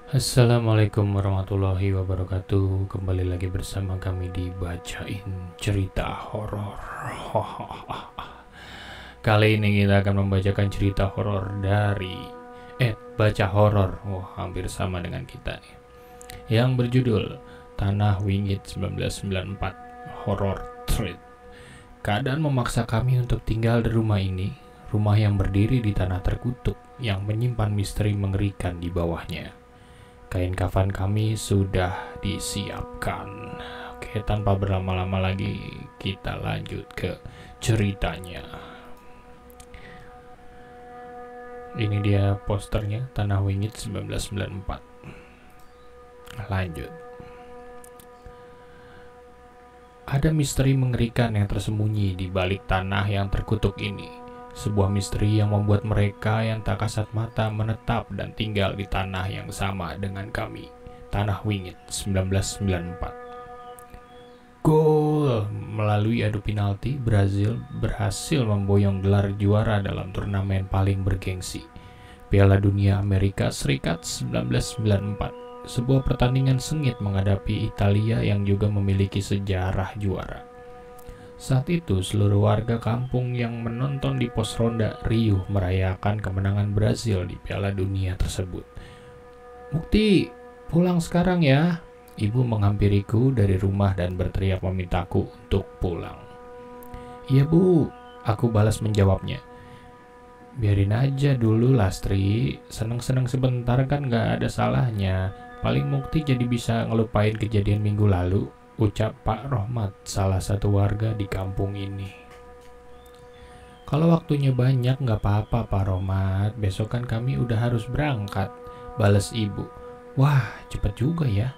Assalamualaikum warahmatullahi wabarakatuh. Kembali lagi bersama kami di Bacain Cerita Horor. Kali ini kita akan membacakan cerita horor dari Baca Horor. Hampir sama dengan kita nih. Yang berjudul Tanah Wingit 1994 Horror Thread. Keadaan memaksa kami untuk tinggal di rumah ini, rumah yang berdiri di tanah terkutuk yang menyimpan misteri mengerikan di bawahnya. Kain kafan kami sudah disiapkan. Oke, tanpa berlama-lama lagi kita lanjut ke ceritanya. Ini dia posternya, Tanah Wingit 1994. Lanjut. Ada misteri mengerikan yang tersembunyi di balik tanah yang terkutuk ini. Sebuah misteri yang membuat mereka yang tak kasat mata menetap dan tinggal di tanah yang sama dengan kami. Tanah Wingit 1994. Gol! Melalui adu penalti, Brazil berhasil memboyong gelar juara dalam turnamen paling bergengsi, Piala Dunia Amerika Serikat 1994. Sebuah pertandingan sengit menghadapi Italia yang juga memiliki sejarah juara. Saat itu seluruh warga kampung yang menonton di pos ronda riuh merayakan kemenangan Brazil di Piala Dunia tersebut. "Mukti, pulang sekarang ya." Ibu menghampiriku dari rumah dan berteriak memintaku untuk pulang. "Iya bu," aku balas menjawabnya. "Biarin aja dulu Lastri, seneng-seneng sebentar kan gak ada salahnya. Paling Mukti jadi bisa ngelupain kejadian minggu lalu," ucap Pak Rohmat, salah satu warga di kampung ini. "Kalau waktunya banyak nggak apa-apa Pak Rohmat, besok kan kami udah harus berangkat," balas ibu. "Wah, cepet juga ya.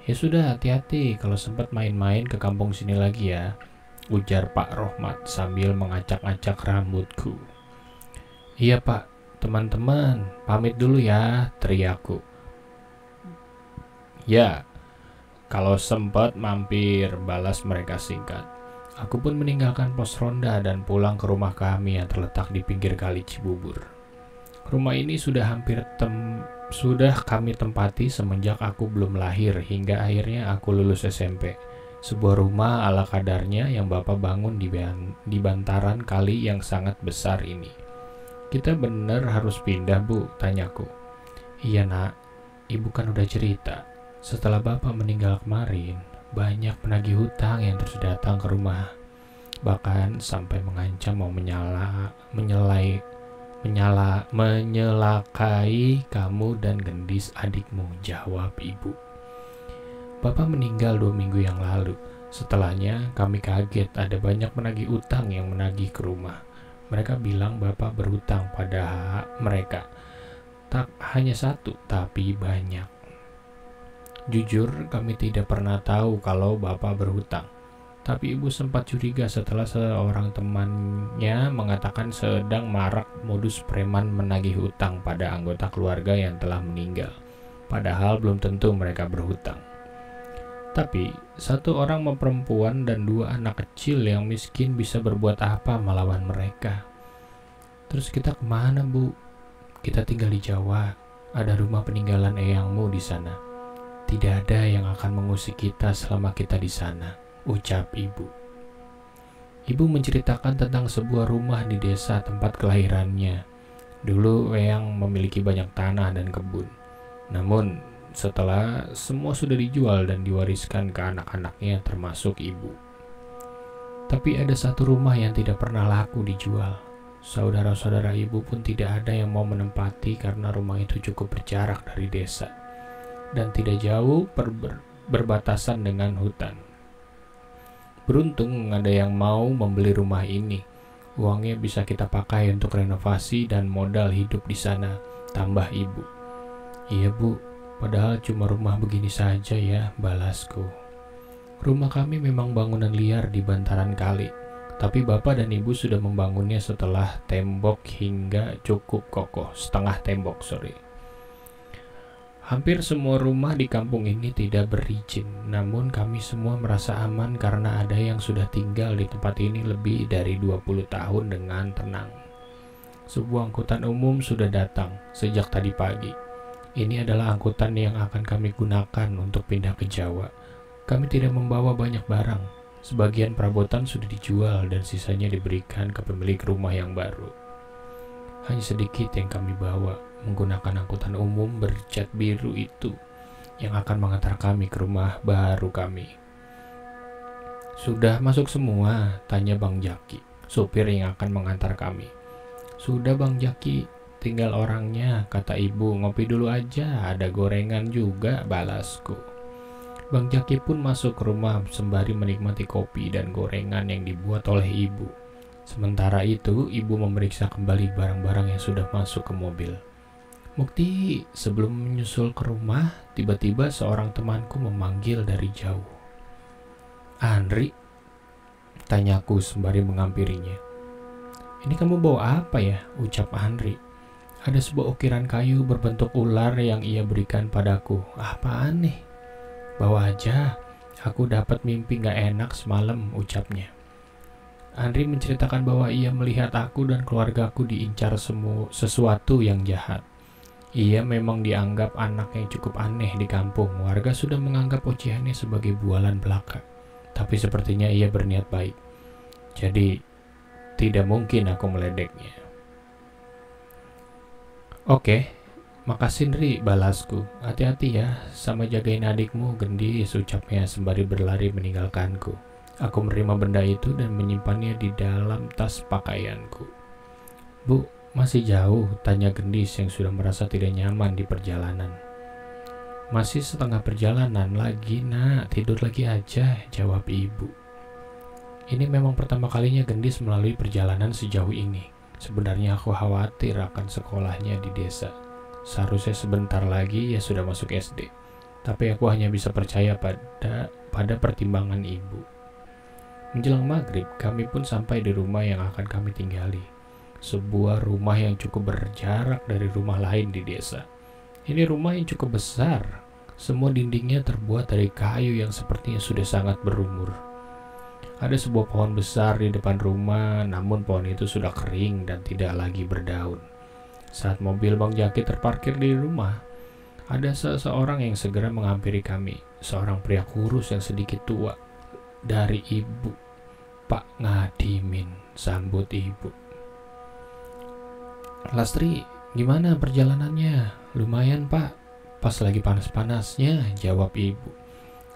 Ya sudah, hati-hati kalau sempat main-main ke kampung sini lagi ya," ujar Pak Rohmat sambil mengacak-acak rambutku. "Iya Pak, teman-teman, pamit dulu ya," teriakku. "Ya, kalau sempat mampir," balas mereka singkat. Aku pun meninggalkan pos ronda dan pulang ke rumah kami yang terletak di pinggir kali Cibubur. Rumah ini sudah kami tempati semenjak aku belum lahir hingga akhirnya aku lulus SMP. Sebuah rumah ala kadarnya yang Bapak bangun di bantaran kali yang sangat besar ini. "Kita bener harus pindah Bu?" tanyaku. "Iya nak, Ibu kan udah cerita. Setelah Bapak meninggal kemarin, banyak penagih hutang yang terus datang ke rumah. Bahkan sampai mengancam mau menyelakai kamu dan gendis adikmu," jawab ibu. "Bapak meninggal 2 minggu yang lalu. Setelahnya kami kaget ada banyak penagih hutang yang menagih ke rumah. Mereka bilang Bapak berhutang pada mereka. Tak hanya satu, tapi banyak. Jujur, kami tidak pernah tahu kalau Bapak berhutang. Tapi ibu sempat curiga setelah seorang temannya mengatakan sedang marak modus preman menagih hutang pada anggota keluarga yang telah meninggal. Padahal belum tentu mereka berhutang. Tapi, satu orang perempuan dan 2 anak kecil yang miskin bisa berbuat apa melawan mereka? Terus kita kemana Bu?" "Kita tinggal di Jawa. Ada rumah peninggalan eyangmu di sana. Tidak ada yang akan mengusik kita selama kita di sana," ucap ibu. Ibu menceritakan tentang sebuah rumah di desa tempat kelahirannya. Dulu eyang memiliki banyak tanah dan kebun. Namun, setelah semua sudah dijual dan diwariskan ke anak-anaknya termasuk ibu. Tapi ada satu rumah yang tidak pernah laku dijual. Saudara-saudara ibu pun tidak ada yang mau menempati karena rumah itu cukup berjarak dari desa dan tidak jauh berbatasan dengan hutan. Beruntung ada yang mau membeli rumah ini. Uangnya bisa kita pakai untuk renovasi dan modal hidup di sana, tambah ibu. "Iya Bu, padahal cuma rumah begini saja ya," balasku. "Rumah kami memang bangunan liar di bantaran kali, tapi Bapak dan Ibu sudah membangunnya setelah tembok hingga cukup kokoh, setengah tembok. Hampir semua rumah di kampung ini tidak berizin, namun kami semua merasa aman karena ada yang sudah tinggal di tempat ini lebih dari 20 tahun dengan tenang. Sebuah angkutan umum sudah datang sejak tadi pagi. Ini adalah angkutan yang akan kami gunakan untuk pindah ke Jawa. Kami tidak membawa banyak barang. Sebagian perabotan sudah dijual dan sisanya diberikan ke pemilik rumah yang baru. Hanya sedikit yang kami bawa, menggunakan angkutan umum bercat biru itu yang akan mengantar kami ke rumah baru kami. Sudah masuk semua? Tanya Bang Jaki, sopir yang akan mengantar kami. Sudah Bang Jaki, tinggal orangnya, kata ibu. Ngopi dulu aja, ada gorengan juga, balasku. Bang Jaki pun masuk ke rumah sembari menikmati kopi dan gorengan yang dibuat oleh ibu. Sementara itu, ibu memeriksa kembali barang-barang yang sudah masuk ke mobil. Mukti, sebelum menyusul ke rumah, tiba-tiba seorang temanku memanggil dari jauh. Andri, tanyaku sembari menghampirinya. Ini kamu bawa apa ya? Ucap Andri. Ada sebuah ukiran kayu berbentuk ular yang ia berikan padaku. Apaan nih? Bawa aja, aku dapat mimpi gak enak semalam, ucapnya. Andri menceritakan bahwa ia melihat aku dan keluargaku diincar sesuatu yang jahat. Ia memang dianggap anak yang cukup aneh di kampung. Warga sudah menganggap ocehannya sebagai bualan belaka. Tapi sepertinya ia berniat baik. Jadi, tidak mungkin aku meledeknya. Oke, makasih Nri, balasku. Hati-hati ya, sama jagain adikmu, gendis, ucapnya sembari berlari meninggalkanku. Aku menerima benda itu dan menyimpannya di dalam tas pakaianku. Bu, masih jauh? Tanya gendis yang sudah merasa tidak nyaman di perjalanan. Masih setengah perjalanan lagi, nak. Tidur lagi aja, jawab ibu. Ini memang pertama kalinya gendis melalui perjalanan sejauh ini. Sebenarnya aku khawatir akan sekolahnya di desa. Seharusnya sebentar lagi ia sudah masuk SD. Tapi aku hanya bisa percaya pada pertimbangan ibu. Menjelang maghrib, kami pun sampai di rumah yang akan kami tinggali. Sebuah rumah yang cukup berjarak dari rumah lain di desa. Ini rumah yang cukup besar. Semua dindingnya terbuat dari kayu yang sepertinya sudah sangat berumur. Ada sebuah pohon besar di depan rumah, namun pohon itu sudah kering dan tidak lagi berdaun. Saat mobil Bang Jaki terparkir di rumah, ada seseorang yang segera menghampiri kami. Seorang pria kurus yang sedikit tua. Dari ibu. Pak Ngadimin, sambut ibu. Lastri, gimana perjalanannya? Lumayan pak, pas lagi panas-panasnya, jawab ibu.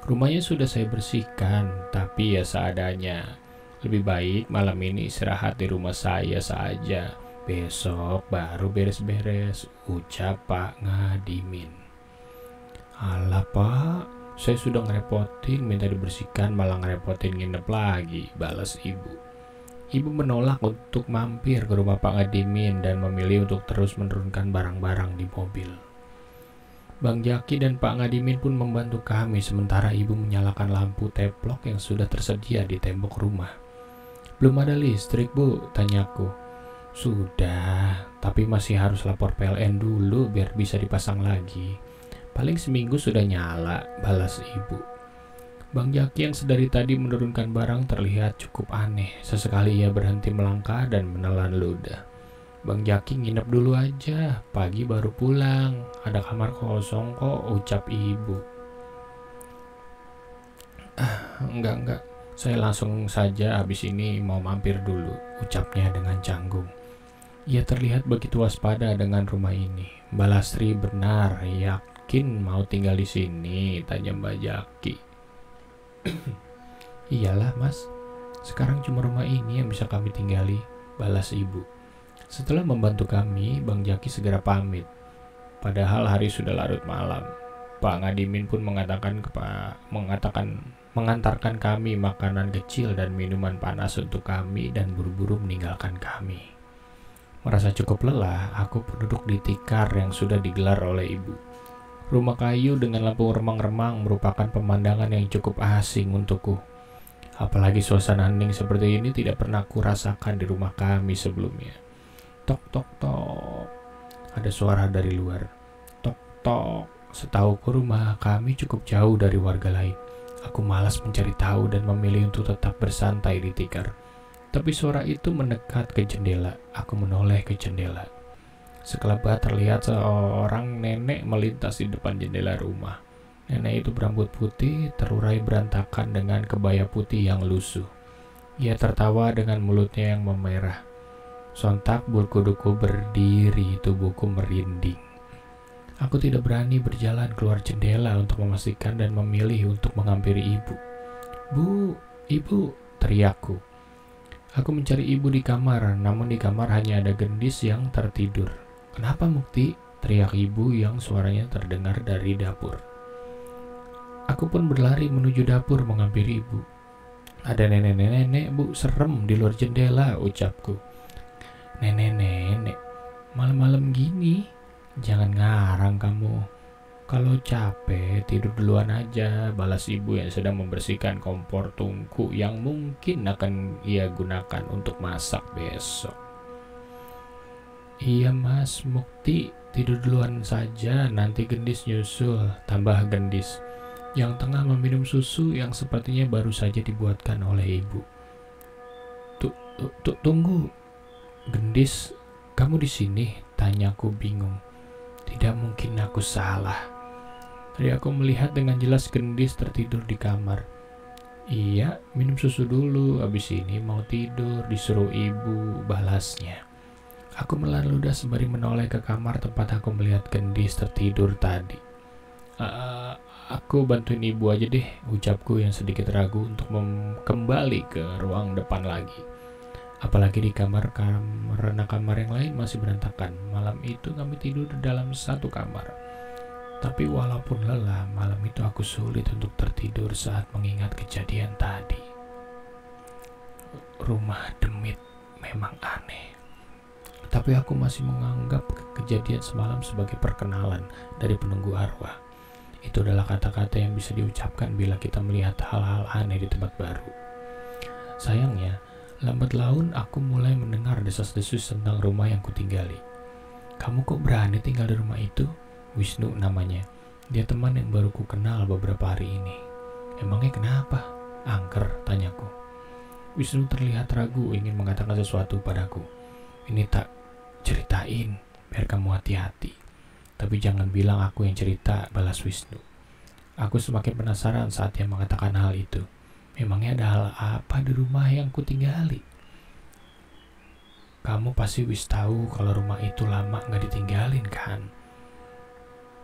Rumahnya sudah saya bersihkan, tapi ya seadanya. Lebih baik malam ini istirahat di rumah saya saja. Besok baru beres-beres, ucap Pak Ngadimin. Alah pak, saya sudah ngerepotin, minta dibersihkan malah ngerepotin nginep lagi, balas ibu. Ibu menolak untuk mampir ke rumah Pak Ngadimin dan memilih untuk terus menurunkan barang-barang di mobil. Bang Jaki dan Pak Ngadimin pun membantu kami sementara ibu menyalakan lampu teplok yang sudah tersedia di tembok rumah. Belum ada listrik bu, tanyaku. Sudah, tapi masih harus lapor PLN dulu biar bisa dipasang lagi. Paling seminggu sudah nyala, balas ibu. Bang Jaki yang sedari tadi menurunkan barang terlihat cukup aneh. Sesekali ia berhenti melangkah dan menelan ludah. Bang Jaki nginep dulu aja, pagi baru pulang. Ada kamar kosong kok, ucap ibu. Enggak. Saya langsung saja habis ini mau mampir dulu, ucapnya dengan canggung. Ia terlihat begitu waspada dengan rumah ini. Mbak Lastri benar, yakin mau tinggal di sini, tanya Mbak Jaki. Iyalah mas, sekarang cuma rumah ini yang bisa kami tinggali, balas ibu. Setelah membantu kami, Bang Jaki segera pamit. Padahal hari sudah larut malam. Pak Ngadimin pun mengantarkan kami makanan kecil dan minuman panas untuk kami dan buru-buru meninggalkan kami. Merasa cukup lelah, aku duduk di tikar yang sudah digelar oleh ibu. Rumah kayu dengan lampu remang-remang merupakan pemandangan yang cukup asing untukku. Apalagi suasana hening seperti ini tidak pernah kurasakan di rumah kami sebelumnya. Tok tok tok. Ada suara dari luar. Tok tok. Setauku rumah kami cukup jauh dari warga lain. Aku malas mencari tahu dan memilih untuk tetap bersantai di tikar. Tapi suara itu mendekat ke jendela. Aku menoleh ke jendela. Sekelebat terlihat seorang nenek melintas di depan jendela rumah. Nenek itu berambut putih, terurai berantakan dengan kebaya putih yang lusuh. Ia tertawa dengan mulutnya yang memerah. Sontak bulu kuduku berdiri, tubuhku merinding. Aku tidak berani berjalan keluar jendela untuk memastikan dan memilih untuk menghampiri ibu. "Bu, ibu," teriakku. Aku mencari ibu di kamar, namun di kamar hanya ada gendis yang tertidur. "Kenapa, Mukti?" teriak ibu yang suaranya terdengar dari dapur. Aku pun berlari menuju dapur menghampiri ibu. "Ada nenek-nenek, Bu, serem di luar jendela," ucapku. "Nenek-nenek, malam-malam gini? Jangan ngarang kamu. Kalau capek, tidur duluan aja," balas ibu yang sedang membersihkan kompor tungku yang mungkin akan ia gunakan untuk masak besok. "Iya Mas Mukti, tidur duluan saja, nanti gendis nyusul," tambah gendis yang tengah meminum susu yang sepertinya baru saja dibuatkan oleh ibu. Tunggu, gendis, kamu di sini?" tanyaku bingung. Tidak mungkin aku salah. Tadi aku melihat dengan jelas gendis tertidur di kamar. "Iya, minum susu dulu, abis ini mau tidur," disuruh ibu, balasnya. Aku menelan ludah sembari menoleh ke kamar tempat aku melihat gendis tertidur tadi. Aku bantuin ibu aja deh," ucapku yang sedikit ragu untuk kembali ke ruang depan lagi. Apalagi di kamar karena kamar yang lain masih berantakan. Malam itu kami tidur di dalam satu kamar. Tapi walaupun lelah, malam itu aku sulit untuk tertidur saat mengingat kejadian tadi. Rumah demit memang aneh. Tapi aku masih menganggap kejadian semalam sebagai perkenalan dari penunggu arwah. Itu adalah kata-kata yang bisa diucapkan bila kita melihat hal-hal aneh di tempat baru. Sayangnya, lambat laun aku mulai mendengar desas-desus tentang rumah yang kutinggali. "Kamu kok berani tinggal di rumah itu?" Wisnu namanya. Dia teman yang baru ku kenal beberapa hari ini. "Emangnya kenapa? Angker?" tanyaku. Wisnu terlihat ragu ingin mengatakan sesuatu padaku. "Ini tak ceritain, biar kamu hati-hati. Tapi jangan bilang aku yang cerita," balas Wisnu. Aku semakin penasaran saat dia mengatakan hal itu. Memangnya ada hal apa di rumah yang ku tinggali? "Kamu pasti tahu kalau rumah itu lama gak ditinggalin kan?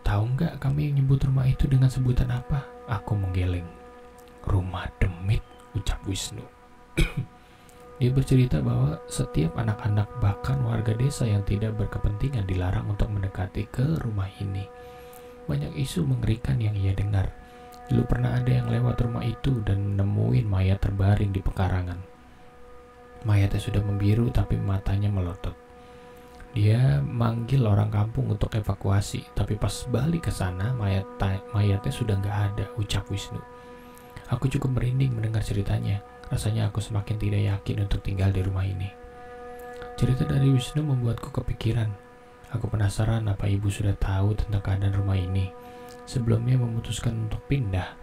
Tahu nggak kami yang nyebut rumah itu dengan sebutan apa?" Aku menggeleng. "Rumah demit," ucap Wisnu. Dia bercerita bahwa setiap anak-anak bahkan warga desa yang tidak berkepentingan dilarang untuk mendekati ke rumah ini. Banyak isu mengerikan yang ia dengar. Dulu pernah ada yang lewat rumah itu dan nemuin mayat terbaring di pekarangan. Mayatnya sudah membiru tapi matanya melotot. Dia manggil orang kampung untuk evakuasi, tapi pas balik ke sana mayatnya sudah nggak ada, ucap Wisnu. Aku cukup merinding mendengar ceritanya. Rasanya aku semakin tidak yakin untuk tinggal di rumah ini. Cerita dari Wisnu membuatku kepikiran. Aku penasaran apa ibu sudah tahu tentang keadaan rumah ini sebelumnya memutuskan untuk pindah.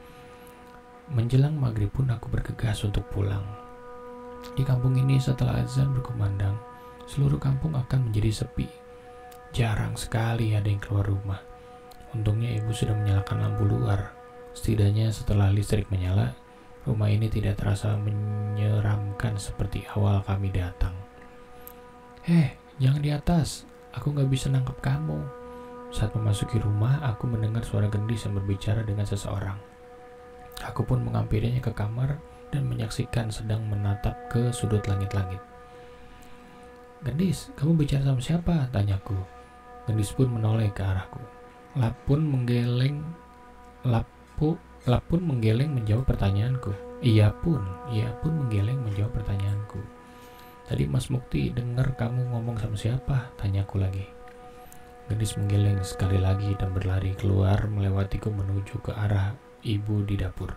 Menjelang maghrib pun aku bergegas untuk pulang. Di kampung ini setelah azan berkumandang, seluruh kampung akan menjadi sepi. Jarang sekali ada yang keluar rumah. Untungnya ibu sudah menyalakan lampu luar. Setidaknya setelah listrik menyala, rumah ini tidak terasa menyeramkan seperti awal kami datang. Jangan di atas. Aku gak bisa nangkep kamu." Saat memasuki rumah, aku mendengar suara gendis yang berbicara dengan seseorang. Aku pun menghampirinya ke kamar dan menyaksikan sedang menatap ke sudut langit-langit. "Gendis, kamu bicara sama siapa?" tanyaku. Gendis pun menoleh ke arahku. Lap pun menggeleng menjawab pertanyaanku. Ia pun menggeleng menjawab pertanyaanku. "Tadi Mas Mukti dengar kamu ngomong sama siapa?" tanyaku lagi. Gendis menggeleng sekali lagi dan berlari keluar melewatiku menuju ke arah ibu di dapur.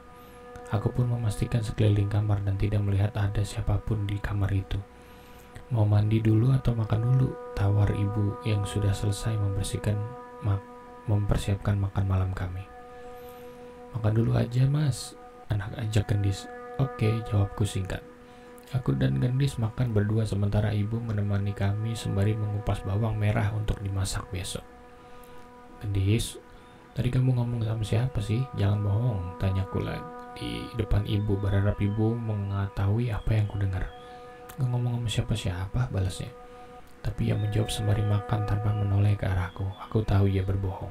Aku pun memastikan sekeliling kamar dan tidak melihat ada siapapun di kamar itu. "Mau mandi dulu atau makan dulu?" tawar ibu yang sudah selesai mempersiapkan makan malam kami. "Makan dulu aja Mas," anak ajak gendis. "Oke," jawabku singkat. Aku dan Gendis makan berdua sementara ibu menemani kami sembari mengupas bawang merah untuk dimasak besok. Gendis, tadi kamu ngomong sama siapa sih? Jangan bohong, tanyaku lagi di depan ibu, berharap ibu mengetahui apa yang kudengar. Gak ngomong sama siapa-siapa, balasnya. Tapi ia menjawab sembari makan tanpa menoleh ke arahku. Aku tahu ia berbohong.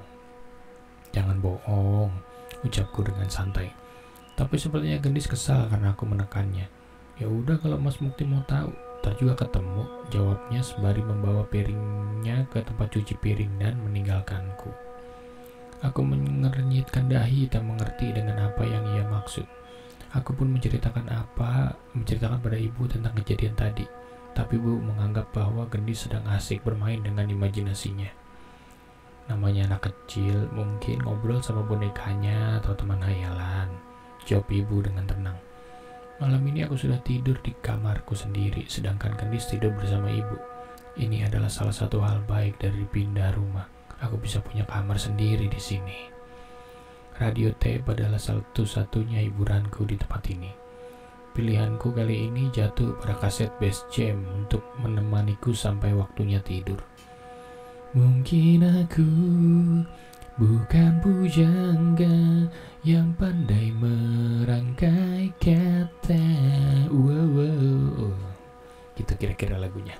Jangan bohong, ucapku dengan santai. Tapi sepertinya Gendis kesal karena aku menekannya. Ya udah kalau Mas Mukti mau tahu, ntar juga ketemu, jawabnya sembari membawa piringnya ke tempat cuci piring dan meninggalkanku. Aku mengernyitkan dahi, tak mengerti dengan apa yang ia maksud. Aku pun menceritakan pada ibu tentang kejadian tadi. Tapi ibu menganggap bahwa Gendis sedang asik bermain dengan imajinasinya. Namanya anak kecil, mungkin ngobrol sama bonekanya atau teman hayalan, jawab ibu dengan tenang. Malam ini aku sudah tidur di kamarku sendiri, sedangkan Gendis tidur bersama ibu. Ini adalah salah satu hal baik dari pindah rumah. Aku bisa punya kamar sendiri di sini. Radio tape adalah satu-satunya hiburanku di tempat ini. Pilihanku kali ini jatuh pada kaset Bass Jam untuk menemaniku sampai waktunya tidur. Mungkin aku bukan pujangga yang pandai merangkai kata. Wow. Gitu kira-kira lagunya.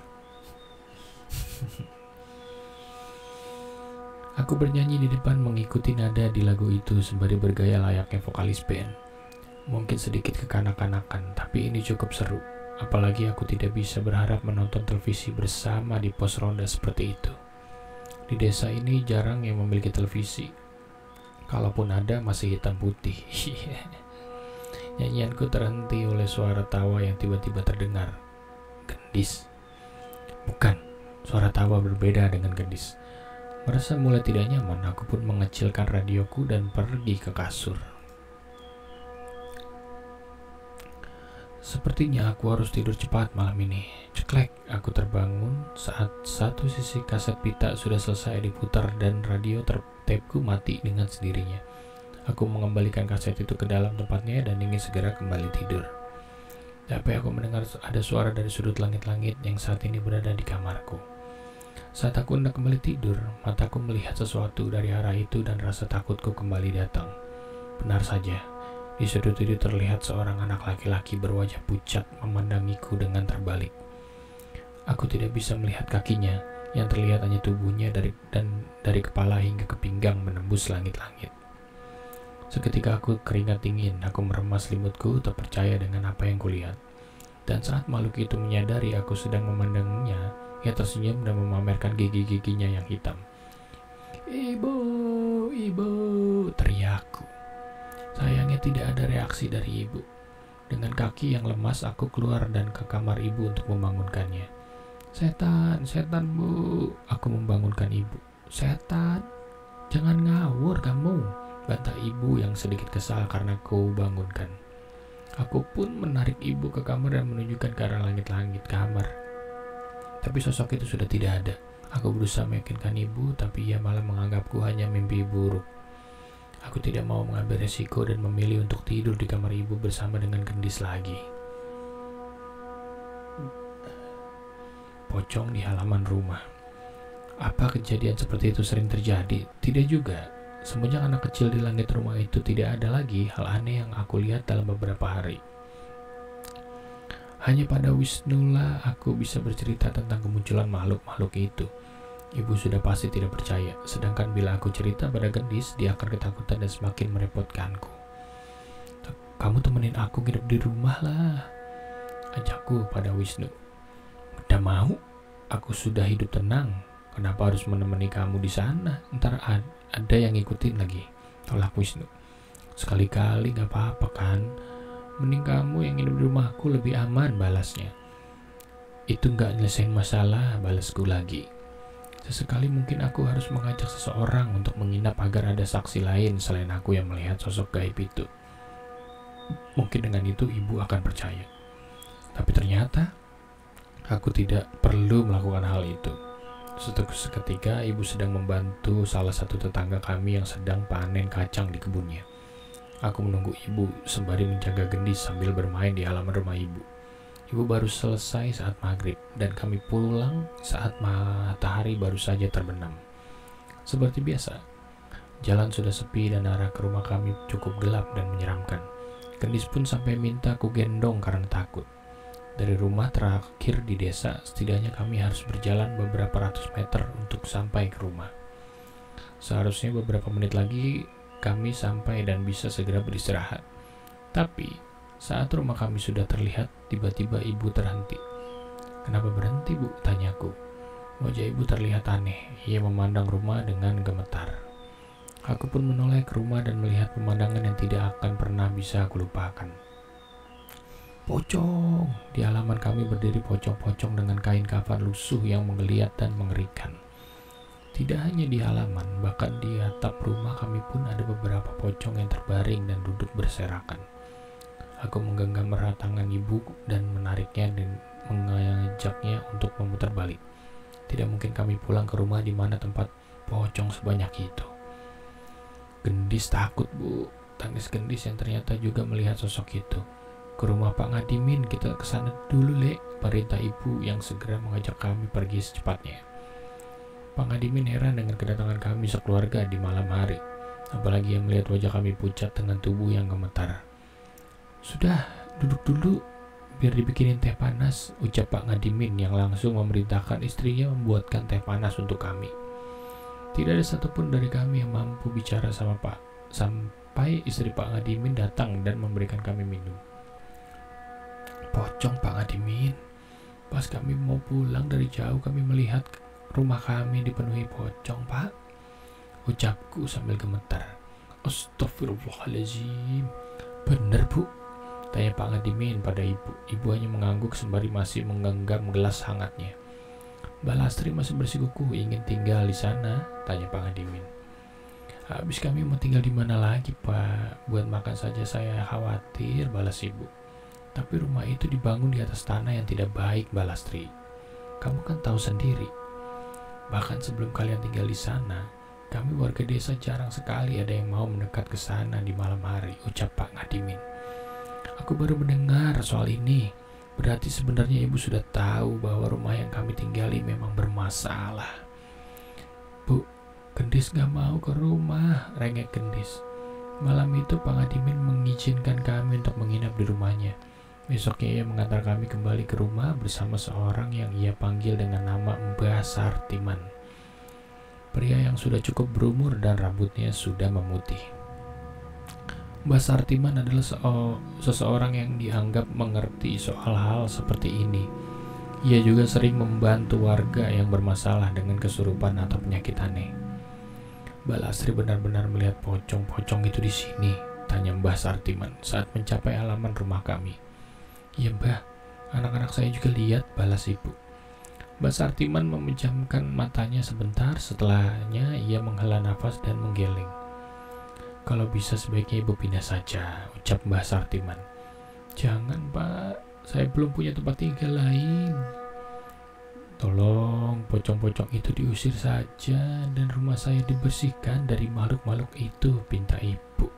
Aku bernyanyi di depan mengikuti nada di lagu itu sembari bergaya layaknya vokalis band. Mungkin sedikit kekanak-kanakan, tapi ini cukup seru. Apalagi aku tidak bisa berharap menonton televisi bersama di pos ronda seperti itu. Di desa ini jarang yang memiliki televisi. Kalaupun ada, masih hitam putih. Nyanyianku terhenti oleh suara tawa yang tiba-tiba terdengar. Gendis. Bukan, suara tawa berbeda dengan Gendis. Merasa mulai tidak nyaman, aku pun mengecilkan radioku dan pergi ke kasur. Sepertinya aku harus tidur cepat malam ini. Ceklek, aku terbangun saat satu sisi kaset pita sudah selesai diputar dan radio tapeku mati dengan sendirinya. Aku mengembalikan kaset itu ke dalam tempatnya dan ingin segera kembali tidur. Tapi aku mendengar ada suara dari sudut langit-langit yang saat ini berada di kamarku. Saat aku hendak kembali tidur, mataku melihat sesuatu dari arah itu dan rasa takutku kembali datang. Benar saja, di sudut itu terlihat seorang anak laki-laki berwajah pucat memandangiku dengan terbalik. Aku tidak bisa melihat kakinya, yang terlihat hanya tubuhnya dari kepala hingga ke pinggang menembus langit-langit. Seketika aku keringat dingin, aku meremas selimutku tak percaya dengan apa yang kulihat. Dan saat makhluk itu menyadari aku sedang memandangnya, ia tersenyum dan memamerkan gigi-giginya yang hitam. Ibu, ibu, teriakku. Sayangnya tidak ada reaksi dari ibu. Dengan kaki yang lemas aku keluar dan ke kamar ibu untuk membangunkannya. Setan, setan bu, aku membangunkan ibu. Setan, jangan ngawur kamu, bantah ibu yang sedikit kesal karena ku bangunkan. Aku pun menarik ibu ke kamar dan menunjukkan ke arah langit-langit kamar. Tapi sosok itu sudah tidak ada. Aku berusaha meyakinkan ibu, tapi ia malah menganggapku hanya mimpi buruk. Aku tidak mau mengambil resiko dan memilih untuk tidur di kamar ibu bersama dengan Gendis lagi. Pocong di halaman rumah. Apa kejadian seperti itu sering terjadi? Tidak juga. Semenjak anak kecil di langit rumah itu tidak ada lagi hal aneh yang aku lihat dalam beberapa hari. Hanya pada Wisnulah aku bisa bercerita tentang kemunculan makhluk-makhluk itu. Ibu sudah pasti tidak percaya, sedangkan bila aku cerita pada Gendis, dia akan ketakutan dan semakin merepotkanku. Kamu temenin aku nginep di rumah lah, ajakku pada Wisnu. Udah mau, aku sudah hidup tenang. Kenapa harus menemani kamu di sana? Ntar ada yang ngikutin lagi, tolak Wisnu. Sekali-kali gak apa-apa kan? Mending kamu yang hidup di rumahku lebih aman, balasnya. Itu gak nyelesain masalah, balasku lagi. Sesekali mungkin aku harus mengajak seseorang untuk menginap agar ada saksi lain selain aku yang melihat sosok gaib itu. Mungkin dengan itu ibu akan percaya. Tapi ternyata aku tidak perlu melakukan hal itu. Seketika ibu sedang membantu salah satu tetangga kami yang sedang panen kacang di kebunnya. Aku menunggu ibu sembari menjaga Gendis sambil bermain di halaman rumah ibu. Ibu baru selesai saat maghrib, dan kami pulang saat matahari baru saja terbenam. Seperti biasa, jalan sudah sepi dan arah ke rumah kami cukup gelap dan menyeramkan. Gendis pun sampai minta ku gendong karena takut. Dari rumah terakhir di desa, setidaknya kami harus berjalan beberapa ratus meter untuk sampai ke rumah. Seharusnya beberapa menit lagi kami sampai dan bisa segera beristirahat. Tapi saat rumah kami sudah terlihat, tiba-tiba ibu terhenti. "Kenapa berhenti, Bu?" tanyaku. Wajah ibu terlihat aneh. Ia memandang rumah dengan gemetar. Aku pun menoleh ke rumah dan melihat pemandangan yang tidak akan pernah bisa aku lupakan. Pocong! Di halaman kami berdiri pocong-pocong dengan kain kafan lusuh yang menggeliat dan mengerikan. Tidak hanya di halaman, bahkan di atap rumah kami pun ada beberapa pocong yang terbaring dan duduk berserakan. Aku menggenggam erat tangan ibu dan menariknya dan mengajaknya untuk memutar balik. Tidak mungkin kami pulang ke rumah di mana tempat pocong sebanyak itu. Gendis takut, Bu. Tangis Gendis yang ternyata juga melihat sosok itu. "Ke rumah Pak Ngadimin, kita kesana dulu, Lek," perintah ibu yang segera mengajak kami pergi secepatnya. Pak Ngadimin heran dengan kedatangan kami sekeluarga di malam hari, apalagi yang melihat wajah kami pucat dengan tubuh yang gemetar. "Sudah, duduk dulu, biar dibikinin teh panas," ucap Pak Ngadimin yang langsung memerintahkan istrinya membuatkan teh panas untuk kami. Tidak ada satupun dari kami yang mampu bicara sama Pak, sampai istri Pak Ngadimin datang dan memberikan kami minum. "Pocong, Pak Ngadimin. Pas kami mau pulang dari jauh, kami melihat rumah kami dipenuhi pocong, Pak," ucapku sambil gemetar. "Astagfirullahaladzim. Bener, Bu?" tanya Pak Ngadimin pada ibu. Ibu hanya mengangguk sembari masih menggenggam gelas hangatnya. "Mbak Lastri masih bersikukuh ingin tinggal di sana?" tanya Pak Ngadimin. "Habis kami mau tinggal di mana lagi, Pak? Buat makan saja saya khawatir," balas ibu. "Tapi rumah itu dibangun di atas tanah yang tidak baik, Mbak Lastri. Kamu kan tahu sendiri. Bahkan sebelum kalian tinggal di sana, kami warga desa jarang sekali ada yang mau mendekat ke sana di malam hari," ucap Pak Ngadimin. "Aku baru mendengar soal ini. Berarti sebenarnya ibu sudah tahu bahwa rumah yang kami tinggali memang bermasalah." "Bu, Gendis gak mau ke rumah," rengek Gendis. Malam itu Pak Ngadimin mengizinkan kami untuk menginap di rumahnya. Besoknya ia mengantar kami kembali ke rumah bersama seorang yang ia panggil dengan nama Mbah Sartiman. Pria yang sudah cukup berumur dan rambutnya sudah memutih. Mbah Sartiman adalah seseorang yang dianggap mengerti soal hal seperti ini. Ia juga sering membantu warga yang bermasalah dengan kesurupan atau penyakit aneh. "Mbak Lastri benar-benar melihat pocong-pocong itu di sini?" tanya Mbah Sartiman saat mencapai halaman rumah kami. "Iya, Mbah, anak-anak saya juga lihat," balas ibu. Mbah Sartiman memejamkan matanya sebentar, setelahnya ia menghela nafas dan menggeleng. "Kalau bisa sebaiknya ibu pindah saja," ucap Mbah Sartiman. "Jangan, Pak, saya belum punya tempat tinggal lain. Tolong pocong-pocong itu diusir saja dan rumah saya dibersihkan dari makhluk-makhluk itu," pinta ibu.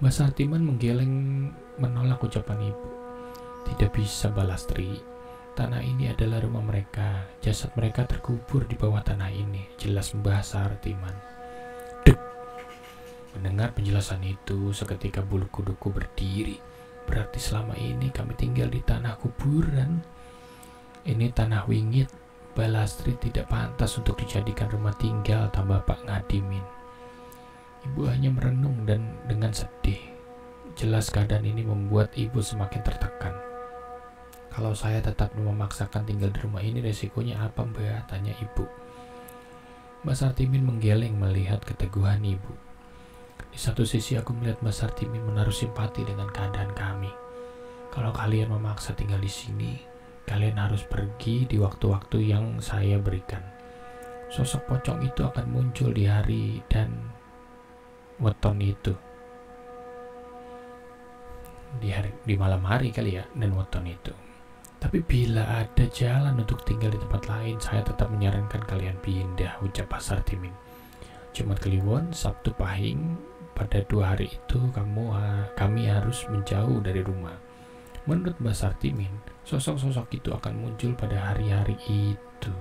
Mbah Sartiman menggeleng menolak ucapan ibu. "Tidak bisa, Mbak Lastri. Tanah ini adalah rumah mereka. Jasad mereka terkubur di bawah tanah ini," jelas Mbah Sartiman. Mendengar penjelasan itu, seketika bulu kuduku berdiri. Berarti selama ini kami tinggal di tanah kuburan. Ini tanah wingit. Mbak Lastri tidak pantas untuk dijadikan rumah tinggal, tambah Pak Ngadimin. Ibu hanya merenung dan dengan sedih. Jelas keadaan ini membuat ibu semakin tertekan. "Kalau saya tetap memaksakan tinggal di rumah ini, resikonya apa, Mbak?" tanya ibu. Mbak Sartimin menggeleng melihat keteguhan ibu. Di satu sisi aku melihat Mbak Sartimin menaruh simpati dengan keadaan kami. "Kalau kalian memaksa tinggal di sini, kalian harus pergi di waktu-waktu yang saya berikan. Sosok pocong itu akan muncul di hari dan weton itu. Di malam hari kali ya, dan weton itu. Tapi bila ada jalan untuk tinggal di tempat lain, saya tetap menyarankan kalian pindah," ucap Pak Sartimin. "Jumat Kliwon, Sabtu Pahing, pada 2 hari itu kami harus menjauh dari rumah. Menurut Mbak Sartimin, sosok-sosok itu akan muncul pada hari-hari itu.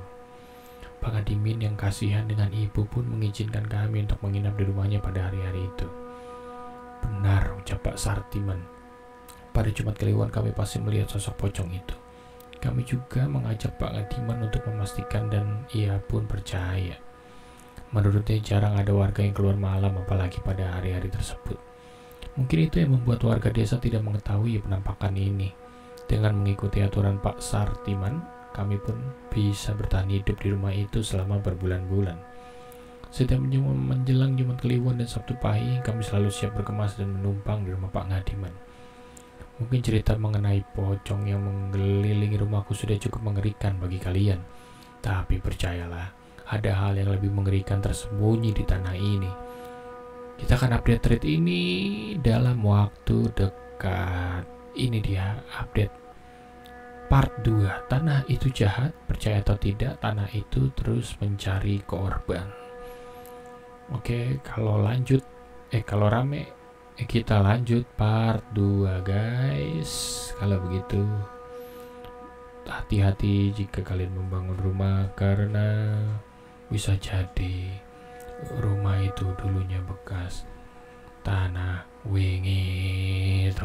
Pak Adimin yang kasihan dengan ibu pun mengizinkan kami untuk menginap di rumahnya pada hari-hari itu. Benar, ucap Pak Sartiman. Pada Jumat Kliwon kami pasti melihat sosok pocong itu. Kami juga mengajak Pak Adiman untuk memastikan dan ia pun percaya. Menurutnya jarang ada warga yang keluar malam apalagi pada hari-hari tersebut. Mungkin itu yang membuat warga desa tidak mengetahui penampakan ini. Dengan mengikuti aturan Pak Sartiman, kami pun bisa bertahan hidup di rumah itu selama berbulan-bulan. Setiap menjelang Jumat Kliwon dan Sabtu Pahing, kami selalu siap berkemas dan menumpang di rumah Pak Ngadiman. Mungkin cerita mengenai pocong yang mengelilingi rumahku sudah cukup mengerikan bagi kalian. Tapi percayalah, ada hal yang lebih mengerikan tersembunyi di tanah ini. Kita akan update thread ini dalam waktu dekat. Ini dia update part 2. Tanah itu jahat, percaya atau tidak, tanah itu terus mencari korban. Oke, kalau rame, kita lanjut part 2 guys. Kalau begitu, hati-hati jika kalian membangun rumah, karena bisa jadi rumah itu dulunya bekas tanah wingit.